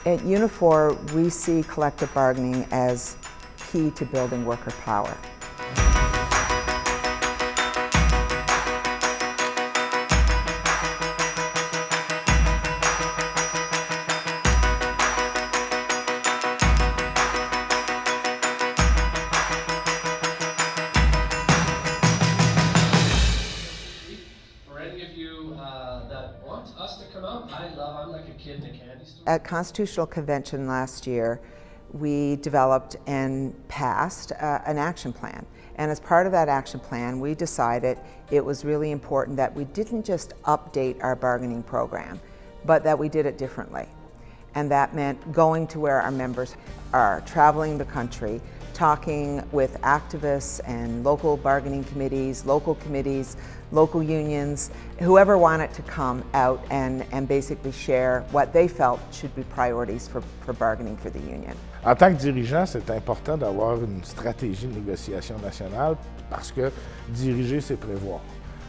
At Unifor, we see collective bargaining as key to building worker power. For any of you that want us to come out, I'm like a kid in a candy store. At Constitutional Convention last year, we developed and passed an action plan. And as part of that action plan, we decided it was really important that we didn't just update our bargaining program, but that we did it differently. And that meant going to where our members are, traveling the country, talking with activists and local bargaining committees, local unions, whoever wanted to come out and basically share what they felt should be priorities for bargaining for the union. En tant que dirigeant, c'est important d'avoir une stratégie de négociation nationale parce que diriger, c'est prévoir.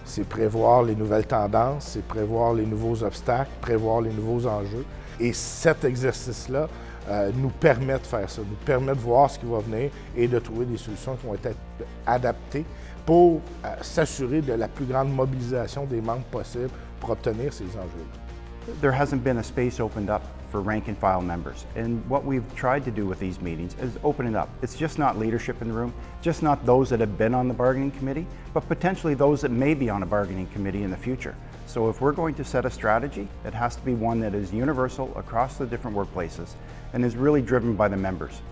C'est prévoir les nouvelles tendances, c'est prévoir les nouveaux obstacles, prévoir les nouveaux enjeux. Et cet exercice-là nous permet de faire ça, nous permet de voir ce qui va venir et de trouver des solutions qui vont être adaptées pour s'assurer de la plus grande mobilisation des membres possible pour obtenir ces enjeux-là. There hasn't been a space opened up for rank and file members. And what we've tried to do with these meetings is open it up. It's just not leadership in the room, just not those that have been on the bargaining committee, but potentially those that may be on a bargaining committee in the future. So if we're going to set a strategy, it has to be one that is universal across the different workplaces and is really driven by the members.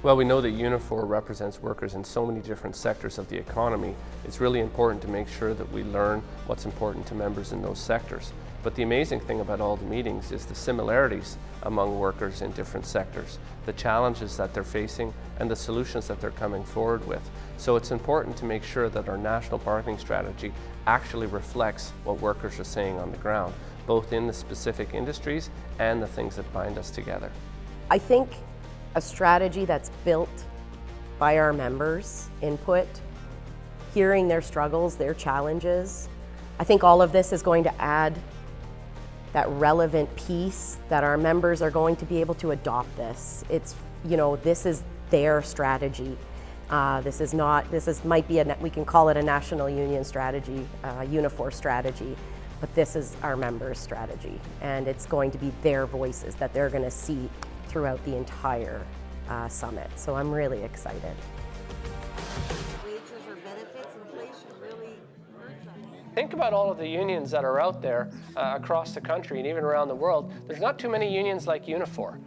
Well, we know that Unifor represents workers in so many different sectors of the economy. It's really important to make sure that we learn what's important to members in those sectors. But the amazing thing about all the meetings is the similarities among workers in different sectors, the challenges that they're facing and the solutions that they're coming forward with. So it's important to make sure that our national bargaining strategy actually reflects what workers are saying on the ground, both in the specific industries and the things that bind us together. I think a strategy that's built by our members' input, hearing their struggles, their challenges, I think all of this is going to add that relevant piece that our members are going to be able to adopt this. It's, this is their strategy. Might be we can call it a national union strategy, Unifor strategy, but this is our members' strategy. And it's going to be their voices that they're going to see throughout the entire summit. So I'm really excited. Wages or benefits, inflation really hurts us. Think about all of the unions that are out there across the country and even around the world. There's not too many unions like Unifor.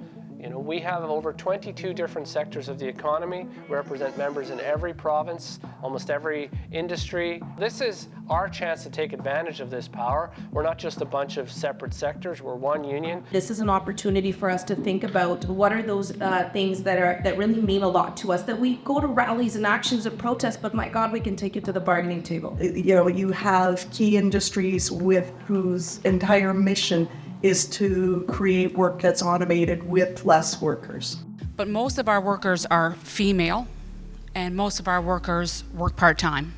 We have over 22 different sectors of the economy. We represent members in every province, almost every industry. This is our chance to take advantage of this power. We're not just a bunch of separate sectors, we're one union. This is an opportunity for us to think about what are those things that really mean a lot to us, that we go to rallies and actions and protests, but my God, we can take it to the bargaining table. You have key industries whose entire mission is to create work that's automated with less workers. But most of our workers are female, and most of our workers work part-time.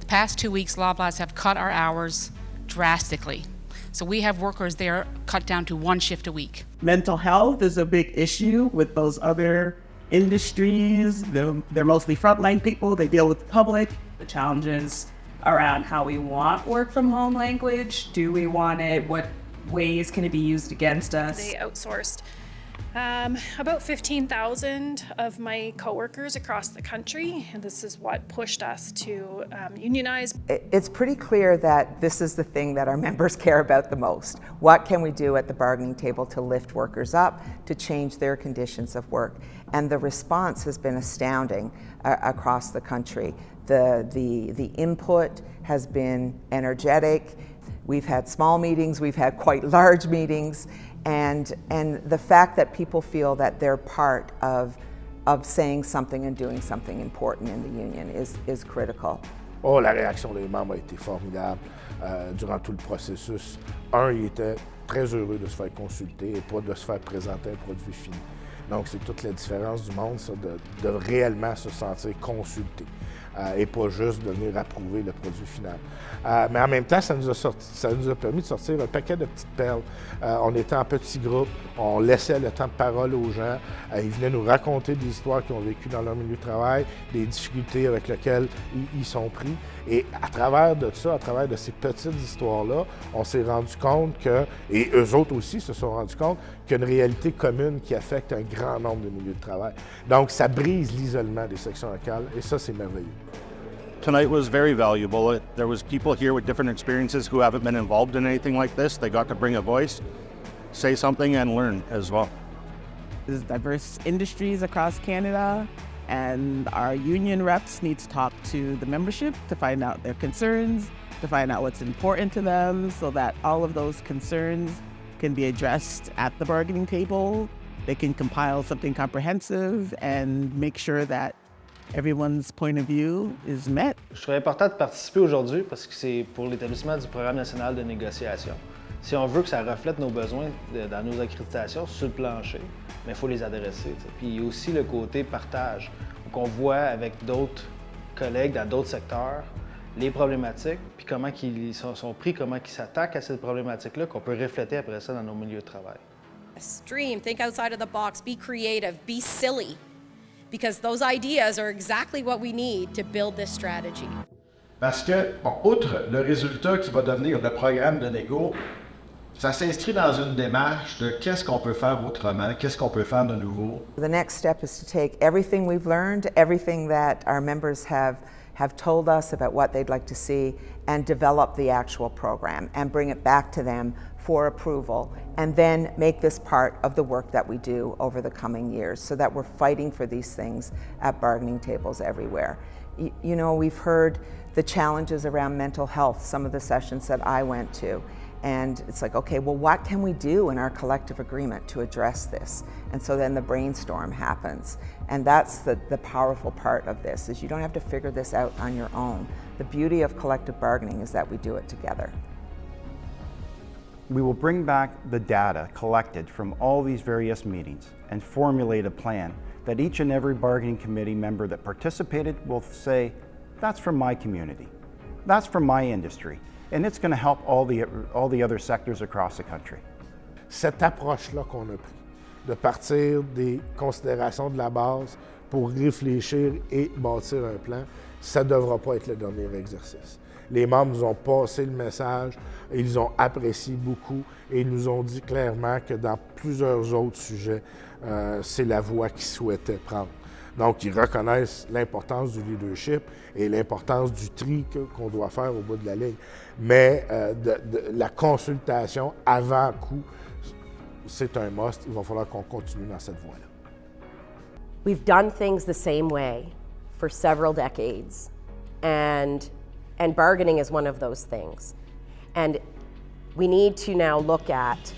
The past 2 weeks, Loblaws have cut our hours drastically. So we have workers there cut down to 1 shift a week. Mental health is a big issue with those other industries. They're mostly frontline people, they deal with the public. The challenges around how we want work from home language. Do we want it? What ways can it be used against us? They outsourced about 15,000 of my coworkers across the country, and this is what pushed us to unionize. It's pretty clear that this is the thing that our members care about the most. What can we do at the bargaining table to lift workers up, to change their conditions of work? And the response has been astounding across the country. The input has been energetic. We've had small meetings, we've had quite large meetings, and the fact that people feel that they're part of saying something and doing something important in the union is critical. Oh, la réaction des membres a été formidable durant tout le processus. Ils étaient très heureux de se faire consulter et pas de se faire présenter un produit fini. Donc, c'est toute la différence du monde, ça, de réellement se sentir consulté. et pas juste de venir approuver le produit final. Mais en même temps, ça nous a permis de sortir un paquet de petites perles. On était en petits groupes, on laissait le temps de parole aux gens. Ils venaient nous raconter des histoires qu'ils ont vécues dans leur milieu de travail, des difficultés avec lesquelles ils sont pris. Et à travers de ça, à travers de ces petites histoires-là, on s'est rendu compte que, et eux autres aussi se sont rendus compte, qu'il y a une réalité commune qui affecte un grand nombre de milieux de travail. Donc, ça brise l'isolement des sections locales et ça, c'est merveilleux. Tonight was very valuable. There was people here with different experiences who haven't been involved in anything like this. They got to bring a voice, say something, and learn as well. There's diverse industries across Canada, and our union reps need to talk to the membership to find out their concerns, to find out what's important to them, so that all of those concerns can be addressed at the bargaining table. They can compile something comprehensive and make sure that everyone's point of view is met. Je trouve important de participer aujourd'hui parce que c'est pour l'établissement du programme national de négociation. Si on veut que ça reflète nos besoins dans nos accréditations sur le plancher, mais il faut les adresser. T'sais. Puis il y a aussi le côté partage, qu'on voit avec d'autres collègues dans d'autres secteurs les problématiques, puis comment ils sont pris, comment ils s'attaquent à cette problématique-là, qu'on peut refléter après ça dans nos milieux de travail. Stream, think outside of the box, be creative, be silly, because those ideas are exactly what we need to build this strategy. Parce que, bon, outre le résultat qui va devenir le programme de négo, ça s'inscrit dans une démarche de qu'est-ce qu'on peut faire autrement, qu'est-ce qu'on peut faire de nouveau. The next step is to take everything we've learned, everything that our members have told us about what they'd like to see, and develop the actual program and bring it back to them for approval, and then make this part of the work that we do over the coming years so that we're fighting for these things at bargaining tables everywhere. You know, we've heard the challenges around mental health, some of the sessions that I went to. And it's like, okay, well, what can we do in our collective agreement to address this? And so then the brainstorm happens. And that's the powerful part of this, is you don't have to figure this out on your own. The beauty of collective bargaining is that we do it together. We will bring back the data collected from all these various meetings and formulate a plan that each and every bargaining committee member that participated will say, that's from my community, that's from my industry. And it's going to help all the other sectors across the country. Cette approche-là qu'on a prise, de partir des considérations de la base pour réfléchir et bâtir un plan, ça ne devra pas être le dernier exercice. Les membres nous ont passé le message, ils ont apprécié beaucoup et ils nous ont dit clairement que dans plusieurs autres sujets, c'est la voie qu'ils souhaitaient prendre. Donc, ils reconnaissent l'importance du leadership et l'importance du tri qu'on doit faire au bout de la ligne. Mais la consultation avant coup, c'est un must. Il va falloir qu'on continue dans cette voie-là. We've done things the same way for several decades, and bargaining is one of those things. And we need to now look at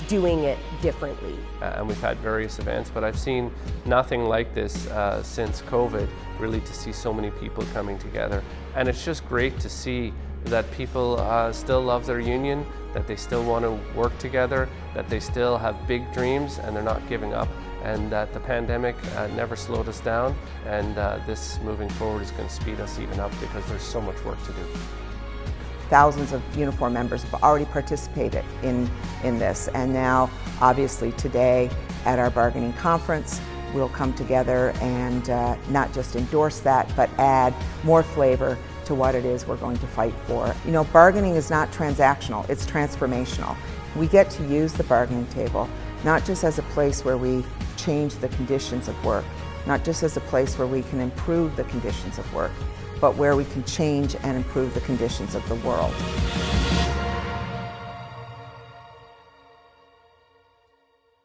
doing it differently. And we've had various events, but I've seen nothing like this since COVID, really, to see so many people coming together. And it's just great to see that people still love their union, that they still want to work together, that they still have big dreams and they're not giving up, and that the pandemic never slowed us down, and this moving forward is going to speed us even up because there's so much work to do. Thousands of Unifor members have already participated in this, and now obviously today at our bargaining conference we'll come together and not just endorse that but add more flavor to what it is we're going to fight for. You know, bargaining is not transactional, it's transformational. We get to use the bargaining table not just as a place where we change the conditions of work, not just as a place where we can improve the conditions of work, but where we can change and improve the conditions of the world.